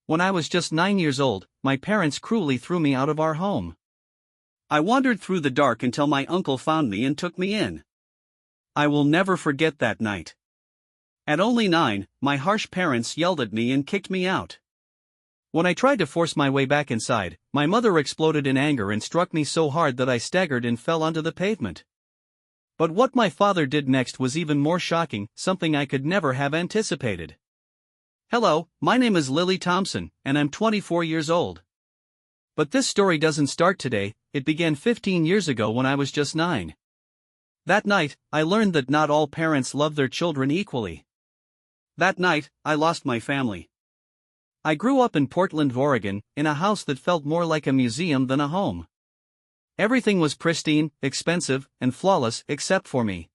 When I was just 9 years old, my parents cruelly threw me out of our home. I wandered through the dark until my uncle found me and took me in. I will never forget that night. At only 9, my harsh parents yelled at me and kicked me out. When I tried to force my way back inside, my mother exploded in anger and struck me so hard that I staggered and fell onto the pavement. But what my father did next was even more shocking, something I could never have anticipated. Hello, my name is Lily Thompson, and I'm 24 years old. But this story doesn't start today, it began 15 years ago when I was just 9. That night, I learned that not all parents love their children equally. That night, I lost my family. I grew up in Portland, Oregon, in a house that felt more like a museum than a home. Everything was pristine, expensive, and flawless except for me.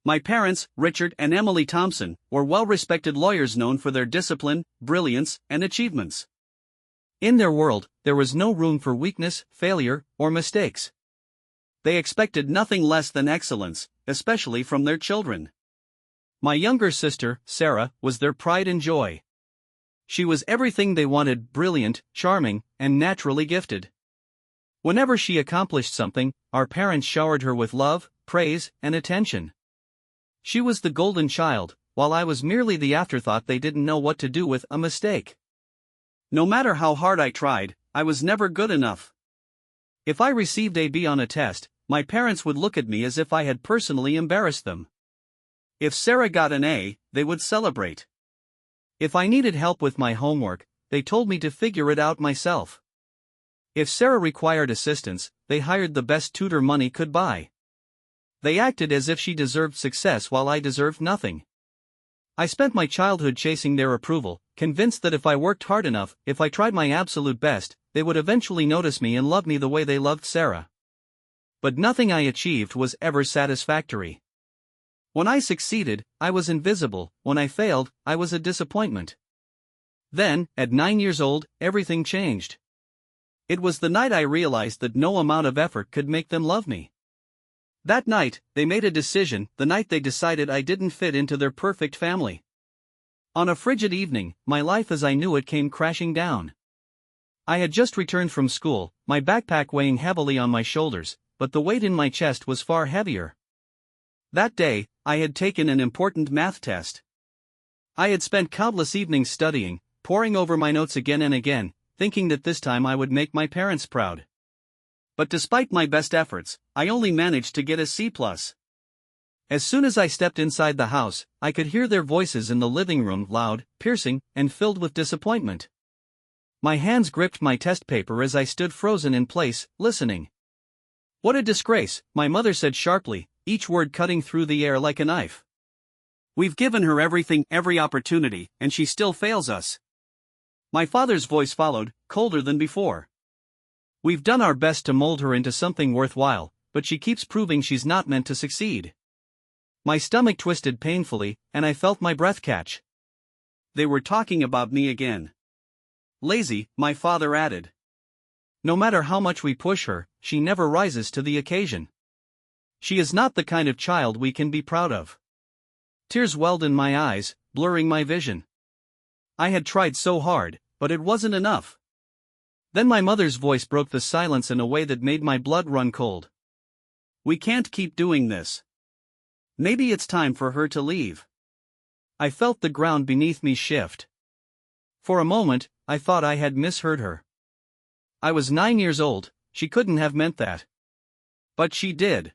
My parents, Richard and Emily Thompson, were well-respected lawyers known for their discipline, brilliance, and achievements. In their world, there was no room for weakness, failure, or mistakes. They expected nothing less than excellence, especially from their children. My younger sister, Sarah, was their pride and joy. She was everything they wanted: brilliant, charming, and naturally gifted. Whenever she accomplished something, our parents showered her with love, praise, and attention. She was the golden child, while I was merely the afterthought they didn't know what to do with a mistake. No matter how hard I tried, I was never good enough. If I received a B on a test, my parents would look at me as if I had personally embarrassed them. If Sarah got an A, they would celebrate. If I needed help with my homework, they told me to figure it out myself. If Sarah required assistance, they hired the best tutor money could buy. They acted as if she deserved success while I deserved nothing. I spent my childhood chasing their approval, convinced that if I worked hard enough, if I tried my absolute best, they would eventually notice me and love me the way they loved Sarah. But nothing I achieved was ever satisfactory. When I succeeded, I was invisible; when I failed, I was a disappointment. Then, at 9 years old, everything changed. It was the night I realized that no amount of effort could make them love me. That night, they made a decision, the night they decided I didn't fit into their perfect family. On a frigid evening, my life as I knew it came crashing down. I had just returned from school, my backpack weighing heavily on my shoulders, but the weight in my chest was far heavier. That day, I had taken an important math test. I had spent countless evenings studying, poring over my notes again and again, thinking that this time I would make my parents proud. But despite my best efforts, I only managed to get a C+. As soon as I stepped inside the house, I could hear their voices in the living room, loud, piercing, and filled with disappointment. My hands gripped my test paper as I stood frozen in place, listening. "What a disgrace," my mother said sharply, each word cutting through the air like a knife. "We've given her everything, every opportunity, and she still fails us." My father's voice followed, colder than before. "We've done our best to mold her into something worthwhile, but she keeps proving she's not meant to succeed." My stomach twisted painfully, and I felt my breath catch. They were talking about me again. "Lazy," my father added. "No matter how much we push her, she never rises to the occasion. She is not the kind of child we can be proud of." Tears welled in my eyes, blurring my vision. I had tried so hard, but it wasn't enough. Then my mother's voice broke the silence in a way that made my blood run cold. "We can't keep doing this. Maybe it's time for her to leave." I felt the ground beneath me shift. For a moment, I thought I had misheard her. I was 9 years old, she couldn't have meant that. But she did.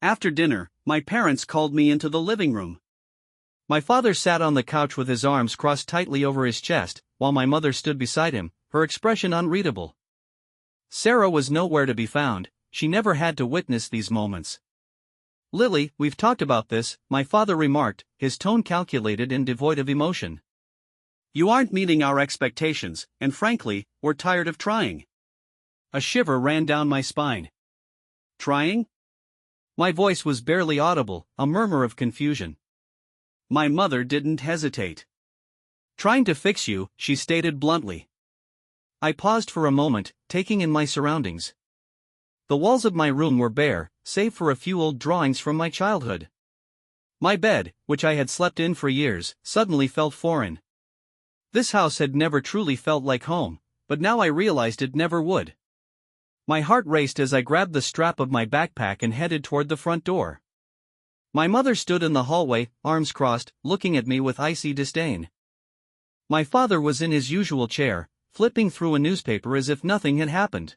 After dinner, my parents called me into the living room. My father sat on the couch with his arms crossed tightly over his chest, while my mother stood beside him, her expression unreadable. Sarah was nowhere to be found; she never had to witness these moments. "Lily, we've talked about this," my father remarked, his tone calculated and devoid of emotion. "You aren't meeting our expectations, and frankly, we're tired of trying." A shiver ran down my spine. "Trying?" My voice was barely audible, a murmur of confusion. My mother didn't hesitate. "Trying to fix you," she stated bluntly. I paused for a moment, taking in my surroundings. The walls of my room were bare, save for a few old drawings from my childhood. My bed, which I had slept in for years, suddenly felt foreign. This house had never truly felt like home, but now I realized it never would. My heart raced as I grabbed the strap of my backpack and headed toward the front door. My mother stood in the hallway, arms crossed, looking at me with icy disdain. My father was in his usual chair, flipping through a newspaper as if nothing had happened.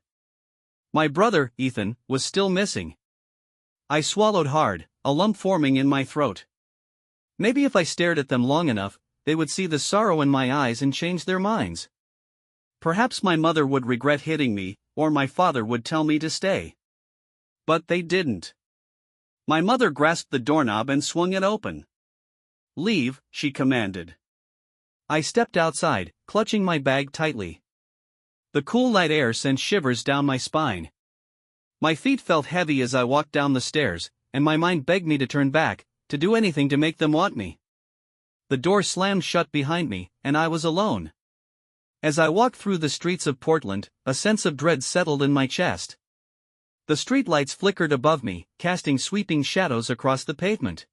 My brother, Ethan, was still missing. I swallowed hard, a lump forming in my throat. Maybe if I stared at them long enough, they would see the sorrow in my eyes and change their minds. Perhaps my mother would regret hitting me, or my father would tell me to stay. But they didn't. My mother grasped the doorknob and swung it open. "Leave," she commanded. I stepped outside, clutching my bag tightly. The cool night air sent shivers down my spine. My feet felt heavy as I walked down the stairs, and my mind begged me to turn back, to do anything to make them want me. The door slammed shut behind me, and I was alone. As I walked through the streets of Portland, a sense of dread settled in my chest. The streetlights flickered above me, casting sweeping shadows across the pavement.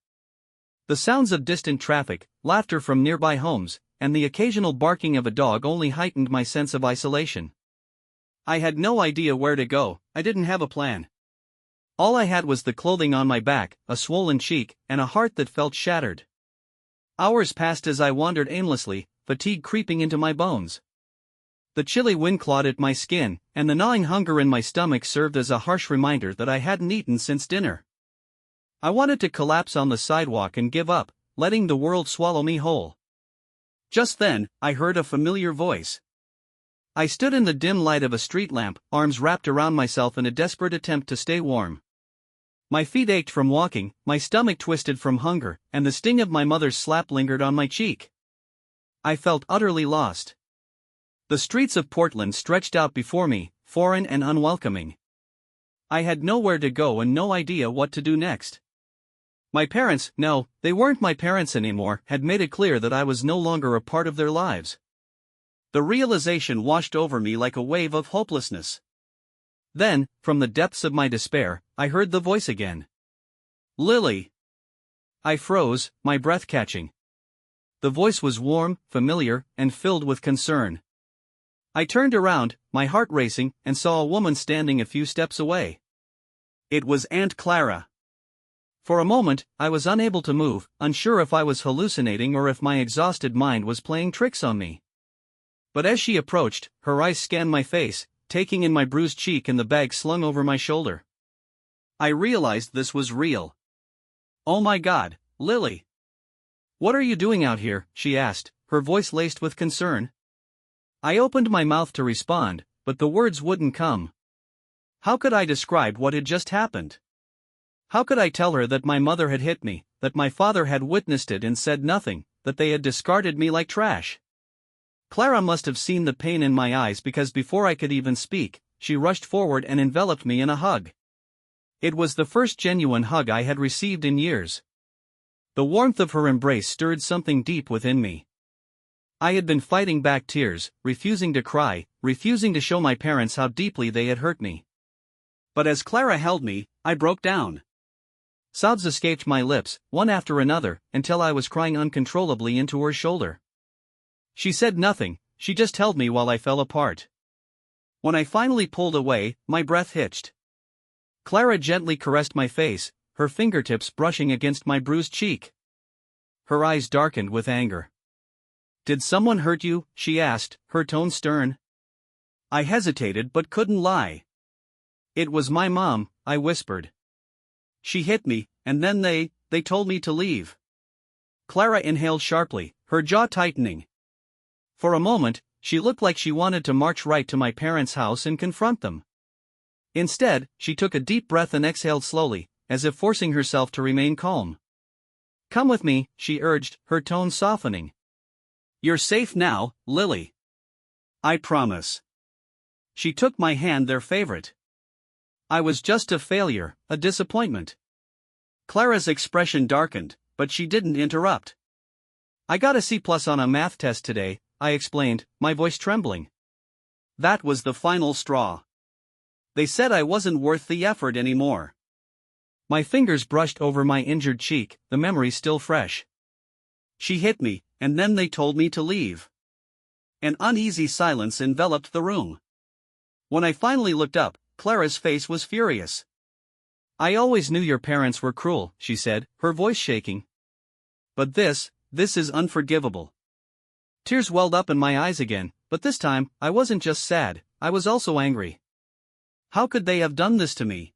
The sounds of distant traffic, laughter from nearby homes, and the occasional barking of a dog only heightened my sense of isolation. I had no idea where to go, I didn't have a plan. All I had was the clothing on my back, a swollen cheek, and a heart that felt shattered. Hours passed as I wandered aimlessly, fatigue creeping into my bones. The chilly wind clawed at my skin, and the gnawing hunger in my stomach served as a harsh reminder that I hadn't eaten since dinner. I wanted to collapse on the sidewalk and give up, letting the world swallow me whole. Just then, I heard a familiar voice. I stood in the dim light of a street lamp, arms wrapped around myself in a desperate attempt to stay warm. My feet ached from walking, my stomach twisted from hunger, and the sting of my mother's slap lingered on my cheek. I felt utterly lost. The streets of Portland stretched out before me, foreign and unwelcoming. I had nowhere to go and no idea what to do next. My parents, no, they weren't my parents anymore, had made it clear that I was no longer a part of their lives. The realization washed over me like a wave of hopelessness. Then, from the depths of my despair, I heard the voice again. "Lily." I froze, my breath catching. The voice was warm, familiar, and filled with concern. I turned around, my heart racing, and saw a woman standing a few steps away. It was Aunt Clara. For a moment, I was unable to move, unsure if I was hallucinating or if my exhausted mind was playing tricks on me. But as she approached, her eyes scanned my face, taking in my bruised cheek and the bag slung over my shoulder. I realized this was real. "Oh my God, Lily. What are you doing out here?" she asked, her voice laced with concern. I opened my mouth to respond, but the words wouldn't come. How could I describe what had just happened? How could I tell her that my mother had hit me, that my father had witnessed it and said nothing, that they had discarded me like trash? Clara must have seen the pain in my eyes because before I could even speak, she rushed forward and enveloped me in a hug. It was the first genuine hug I had received in years. The warmth of her embrace stirred something deep within me. I had been fighting back tears, refusing to cry, refusing to show my parents how deeply they had hurt me. But as Clara held me, I broke down. Sobs escaped my lips, one after another, until I was crying uncontrollably into her shoulder. She said nothing, she just held me while I fell apart. When I finally pulled away, my breath hitched. Clara gently caressed my face, her fingertips brushing against my bruised cheek. Her eyes darkened with anger. "Did someone hurt you?" she asked, her tone stern. I hesitated but couldn't lie. "It was my mom," I whispered. "She hit me, and then they told me to leave." Clara inhaled sharply, her jaw tightening. For a moment, she looked like she wanted to march right to my parents' house and confront them. Instead, she took a deep breath and exhaled slowly, as if forcing herself to remain calm. "Come with me," she urged, her tone softening. "You're safe now, Lily. I promise." She took my hand, their favorite. I was just a failure, a disappointment. Clara's expression darkened, but she didn't interrupt. "I got a C+ on a math test today," I explained, my voice trembling. That was the final straw. They said I wasn't worth the effort anymore. My fingers brushed over my injured cheek, the memory still fresh. "She hit me, and then they told me to leave." An uneasy silence enveloped the room. When I finally looked up, Clara's face was furious. "I always knew your parents were cruel," she said, her voice shaking. "But this is unforgivable." Tears welled up in my eyes again, but this time, I wasn't just sad, I was also angry. How could they have done this to me?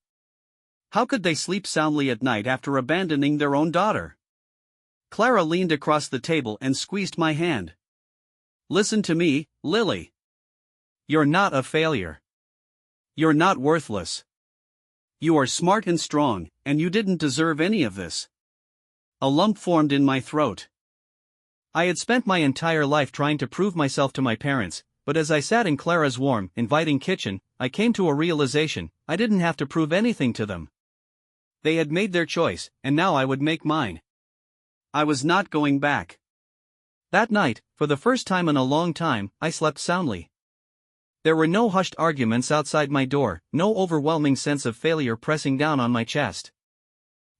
How could they sleep soundly at night after abandoning their own daughter? Clara leaned across the table and squeezed my hand. "Listen to me, Lily. You're not a failure. You're not worthless. You are smart and strong, and you didn't deserve any of this." A lump formed in my throat. I had spent my entire life trying to prove myself to my parents, but as I sat in Clara's warm, inviting kitchen, I came to a realization: I didn't have to prove anything to them. They had made their choice, and now I would make mine. I was not going back. That night, for the first time in a long time, I slept soundly. There were no hushed arguments outside my door, no overwhelming sense of failure pressing down on my chest.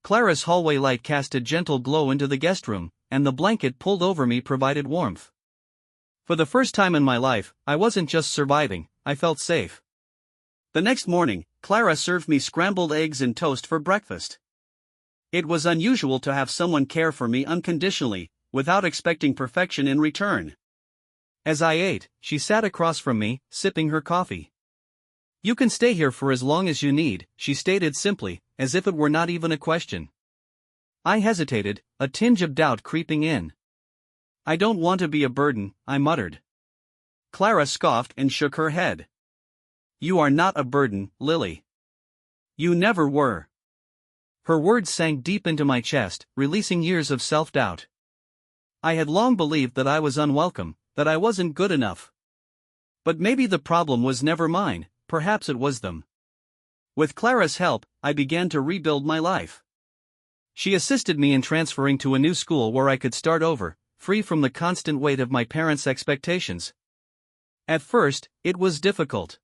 Clara's hallway light cast a gentle glow into the guest room, and the blanket pulled over me provided warmth. For the first time in my life, I wasn't just surviving, I felt safe. The next morning, Clara served me scrambled eggs and toast for breakfast. It was unusual to have someone care for me unconditionally, without expecting perfection in return. As I ate, she sat across from me, sipping her coffee. "You can stay here for as long as you need," she stated simply, as if it were not even a question. I hesitated, a tinge of doubt creeping in. "I don't want to be a burden," I muttered. Clara scoffed and shook her head. "You are not a burden, Lily. You never were." Her words sank deep into my chest, releasing years of self-doubt. I had long believed that I was unwelcome, that I wasn't good enough. But maybe the problem was never mine, perhaps it was them. With Clara's help, I began to rebuild my life. She assisted me in transferring to a new school where I could start over, free from the constant weight of my parents' expectations. At first, it was difficult.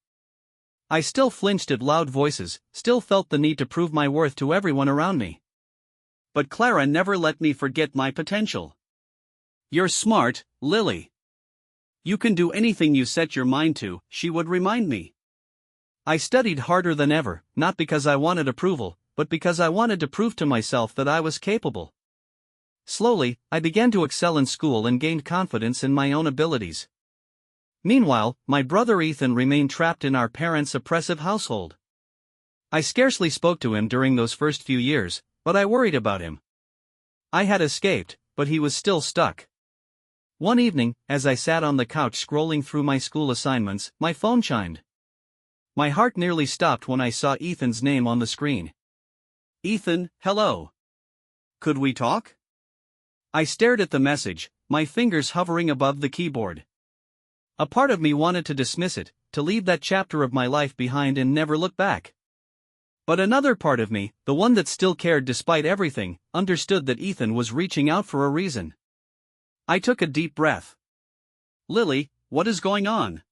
I still flinched at loud voices, still felt the need to prove my worth to everyone around me. But Clara never let me forget my potential. "You're smart, Lily. You can do anything you set your mind to," she would remind me. I studied harder than ever, not because I wanted approval, but because I wanted to prove to myself that I was capable. Slowly, I began to excel in school and gained confidence in my own abilities. Meanwhile, my brother Ethan remained trapped in our parents' oppressive household. I scarcely spoke to him during those first few years, but I worried about him. I had escaped, but he was still stuck. One evening, as I sat on the couch scrolling through my school assignments, my phone chimed. My heart nearly stopped when I saw Ethan's name on the screen. "Ethan, hello. Could we talk?" I stared at the message, my fingers hovering above the keyboard. A part of me wanted to dismiss it, to leave that chapter of my life behind and never look back. But another part of me, the one that still cared despite everything, understood that Ethan was reaching out for a reason. I took a deep breath. "Lily, what is going on?"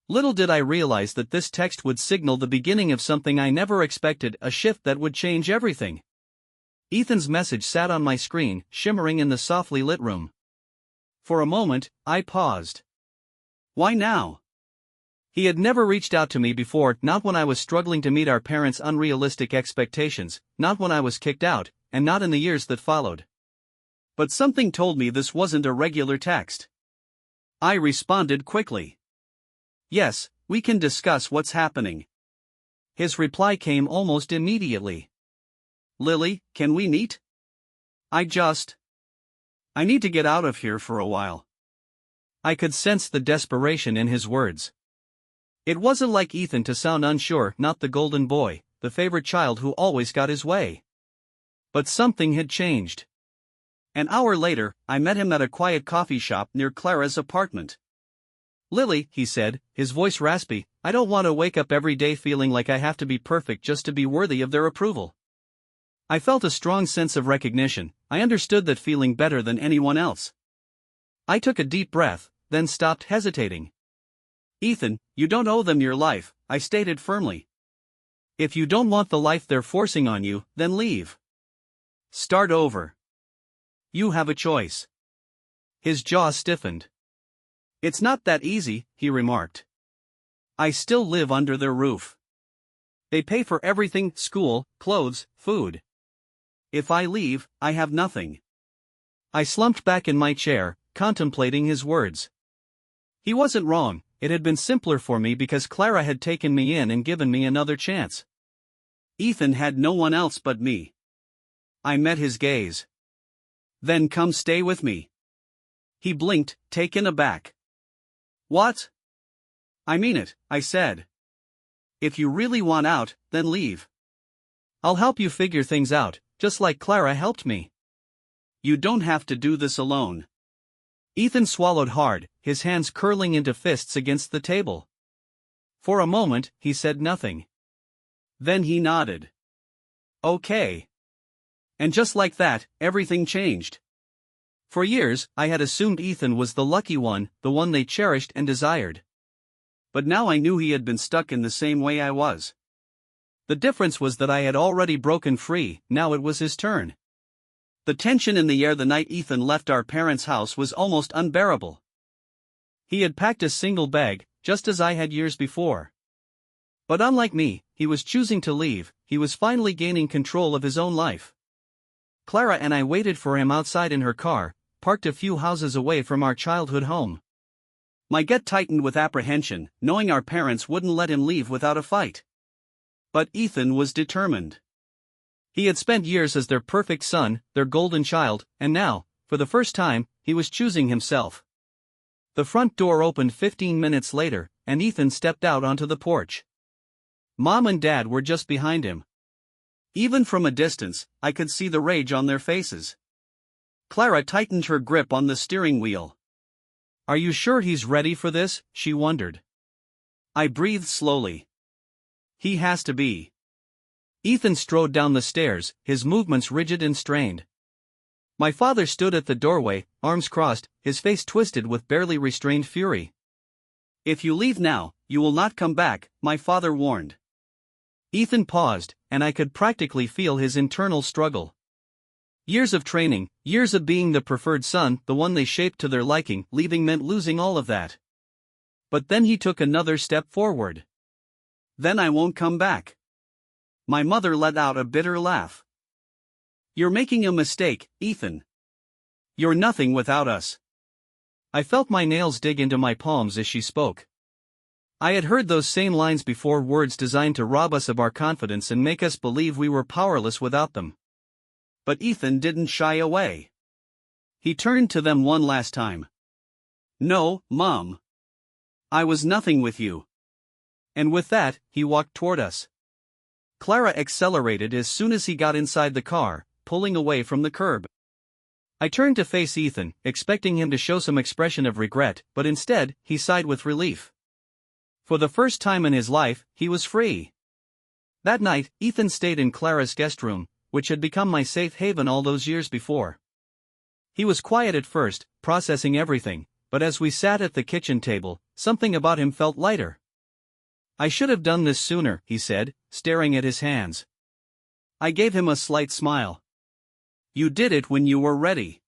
Little did I realize that this text would signal the beginning of something I never expected, a shift that would change everything. Ethan's message sat on my screen, shimmering in the softly lit room. For a moment, I paused. Why now? He had never reached out to me before, not when I was struggling to meet our parents' unrealistic expectations, not when I was kicked out, and not in the years that followed. But something told me this wasn't a regular text. I responded quickly. "Yes, we can discuss what's happening." His reply came almost immediately. "Lily, can we meet? I need to get out of here for a while." I could sense the desperation in his words. It wasn't like Ethan to sound unsure, not the golden boy, the favorite child who always got his way. But something had changed. An hour later, I met him at a quiet coffee shop near Clara's apartment. "Lily," he said, his voice raspy, "I don't want to wake up every day feeling like I have to be perfect just to be worthy of their approval." I felt a strong sense of recognition. I understood that feeling better than anyone else. I took a deep breath, then stopped hesitating. "Ethan, you don't owe them your life," I stated firmly. "If you don't want the life they're forcing on you, then leave. Start over. You have a choice." His jaw stiffened. It's not that easy, he remarked. I still live under their roof. They pay for everything: school, clothes, food. If I leave, I have nothing. I slumped back in my chair, contemplating his words. He wasn't wrong. It had been simpler for me because Clara had taken me in and given me another chance. Ethan had no one else but me. I met his gaze. Then come stay with me. He blinked, taken aback. What? I mean it, I said. If you really want out, then leave. I'll help you figure things out, just like Clara helped me. You don't have to do this alone. Ethan swallowed hard, his hands curling into fists against the table. For a moment, he said nothing. Then he nodded. Okay. And just like that, everything changed. For years, I had assumed Ethan was the lucky one, the one they cherished and desired. But now I knew he had been stuck in the same way I was. The difference was that I had already broken free. Now it was his turn. The tension in the air the night Ethan left our parents' house was almost unbearable. He had packed a single bag, just as I had years before. But unlike me, he was choosing to leave. He was finally gaining control of his own life. Clara and I waited for him outside in her car, parked a few houses away from our childhood home. My gut tightened with apprehension, knowing our parents wouldn't let him leave without a fight. But Ethan was determined. He had spent years as their perfect son, their golden child, and now, for the first time, he was choosing himself. The front door opened 15 minutes later, and Ethan stepped out onto the porch. Mom and Dad were just behind him. Even from a distance, I could see the rage on their faces. Clara tightened her grip on the steering wheel. Are you sure he's ready for this? She wondered. I breathed slowly. He has to be. Ethan strode down the stairs, his movements rigid and strained. My father stood at the doorway, arms crossed, his face twisted with barely restrained fury. If you leave now, you will not come back, my father warned. Ethan paused, and I could practically feel his internal struggle. Years of training, years of being the preferred son, the one they shaped to their liking. Leaving meant losing all of that. But then he took another step forward. Then I won't come back. My mother let out a bitter laugh. You're making a mistake, Ethan. You're nothing without us. I felt my nails dig into my palms as she spoke. I had heard those same lines before, words designed to rob us of our confidence and make us believe we were powerless without them. But Ethan didn't shy away. He turned to them one last time. No, Mom. I was nothing with you. And with that, he walked toward us. Clara accelerated as soon as he got inside the car, pulling away from the curb. I turned to face Ethan, expecting him to show some expression of regret, but instead, he sighed with relief. For the first time in his life, he was free. That night, Ethan stayed in Clara's guest room, which had become my safe haven all those years before. He was quiet at first, processing everything, but as we sat at the kitchen table, something about him felt lighter. I should have done this sooner, he said, staring at his hands. I gave him a slight smile. You did it when you were ready.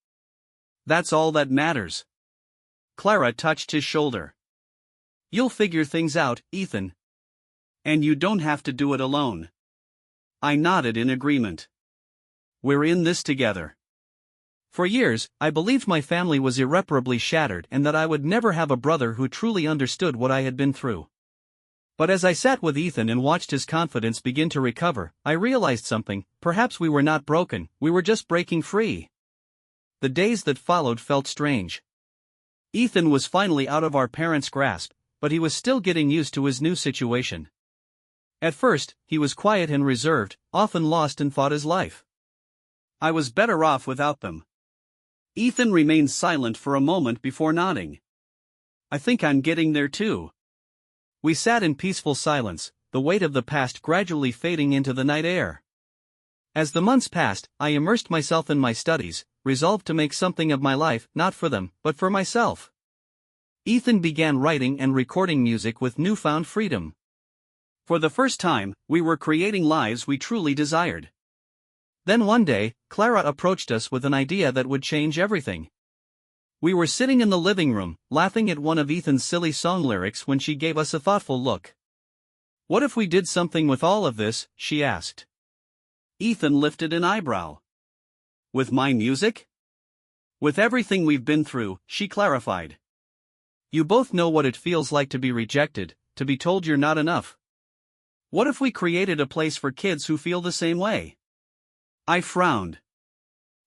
That's all that matters. Clara touched his shoulder. You'll figure things out, Ethan. And you don't have to do it alone. I nodded in agreement. We're in this together. For years, I believed my family was irreparably shattered and that I would never have a brother who truly understood what I had been through. But as I sat with Ethan and watched his confidence begin to recover, I realized something. Perhaps we were not broken, we were just breaking free. The days that followed felt strange. Ethan was finally out of our parents' grasp, but he was still getting used to his new situation. At first, he was quiet and reserved, often lost in thought his life. I was better off without them. Ethan remained silent for a moment before nodding. I think I'm getting there too. We sat in peaceful silence, the weight of the past gradually fading into the night air. As the months passed, I immersed myself in my studies, resolved to make something of my life, not for them, but for myself. Ethan began writing and recording music with newfound freedom. For the first time, we were creating lives we truly desired. Then one day, Clara approached us with an idea that would change everything. We were sitting in the living room, laughing at one of Ethan's silly song lyrics when she gave us a thoughtful look. "What if we did something with all of this?" she asked. Ethan lifted an eyebrow. "With my music?" "With everything we've been through," she clarified. "You both know what it feels like to be rejected, to be told you're not enough. What if we created a place for kids who feel the same way?" I frowned.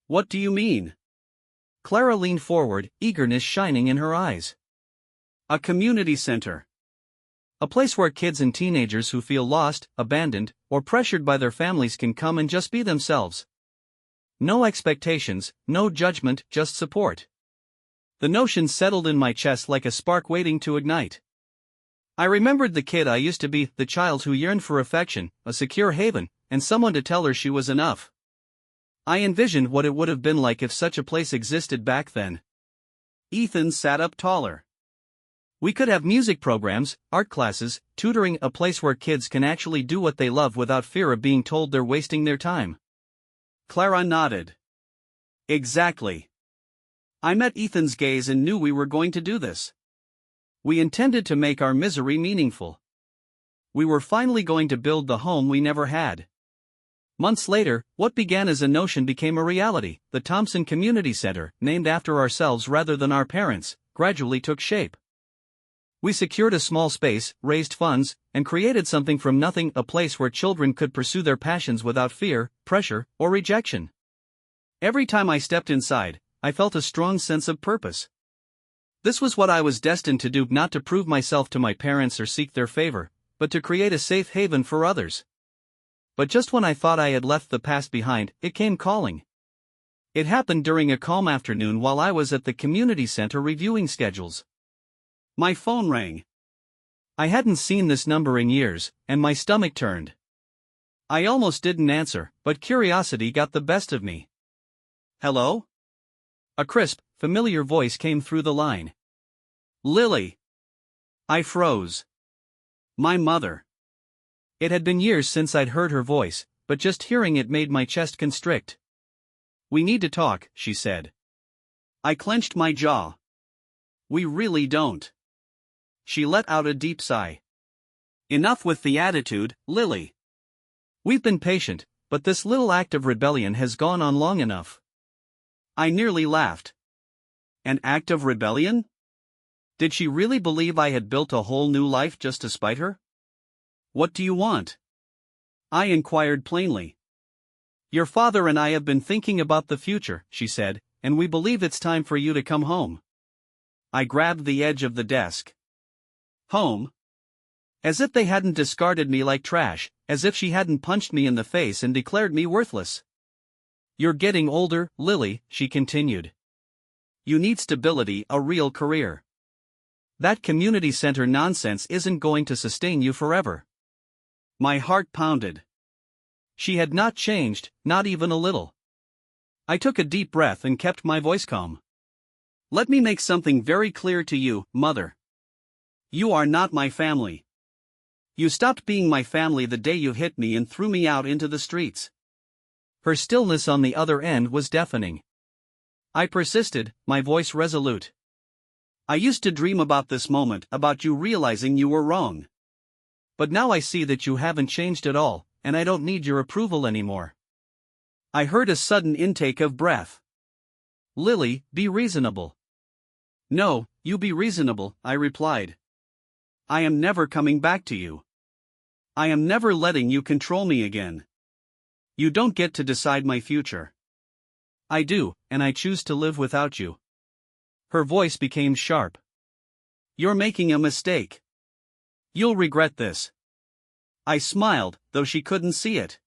"What do you mean?" Clara leaned forward, eagerness shining in her eyes. "A community center. A place where kids and teenagers who feel lost, abandoned, or pressured by their families can come and just be themselves. No expectations, no judgment, just support." The notion settled in my chest like a spark waiting to ignite. I remembered the kid I used to be, the child who yearned for affection, a secure haven, and someone to tell her she was enough. I envisioned what it would have been like if such a place existed back then. Ethan sat up taller. "We could have music programs, art classes, tutoring, a place where kids can actually do what they love without fear of being told they're wasting their time." Clara nodded. "Exactly." I met Ethan's gaze and knew we were going to do this. We intended to make our misery meaningful. We were finally going to build the home we never had. Months later, what began as a notion became a reality. The Thompson Community Center, named after ourselves rather than our parents, gradually took shape. We secured a small space, raised funds, and created something from nothing, a place where children could pursue their passions without fear, pressure, or rejection. Every time I stepped inside, I felt a strong sense of purpose. This was what I was destined to do, not to prove myself to my parents or seek their favor, but to create a safe haven for others. But just when I thought I had left the past behind, it came calling. It happened during a calm afternoon while I was at the community center reviewing schedules. My phone rang. I hadn't seen this number in years, and my stomach turned. I almost didn't answer, but curiosity got the best of me. "Hello?" A crisp, familiar voice came through the line. "Lily." I froze. My mother. It had been years since I'd heard her voice, but just hearing it made my chest constrict. "We need to talk," she said. I clenched my jaw. "We really don't." She let out a deep sigh. "Enough with the attitude, Lily. We've been patient, but this little act of rebellion has gone on long enough." I nearly laughed. An act of rebellion? Did she really believe I had built a whole new life just to spite her? "What do you want?" I inquired plainly. "Your father and I have been thinking about the future," she said, "and we believe it's time for you to come home." I grabbed the edge of the desk. Home? As if they hadn't discarded me like trash, as if she hadn't punched me in the face and declared me worthless. "You're getting older, Lily," she continued. "You need stability, a real career. That community center nonsense isn't going to sustain you forever." My heart pounded. She had not changed, not even a little. I took a deep breath and kept my voice calm. "Let me make something very clear to you, Mother. You are not my family. You stopped being my family the day you hit me and threw me out into the streets." Her stillness on the other end was deafening. I persisted, my voice resolute. "I used to dream about this moment, about you realizing you were wrong. But now I see that you haven't changed at all, and I don't need your approval anymore." I heard a sudden intake of breath. "Lily, be reasonable." "No, you be reasonable," I replied. "I am never coming back to you. I am never letting you control me again. You don't get to decide my future. I do, and I choose to live without you." Her voice became sharp. "You're making a mistake. You'll regret this." I smiled, though she couldn't see it.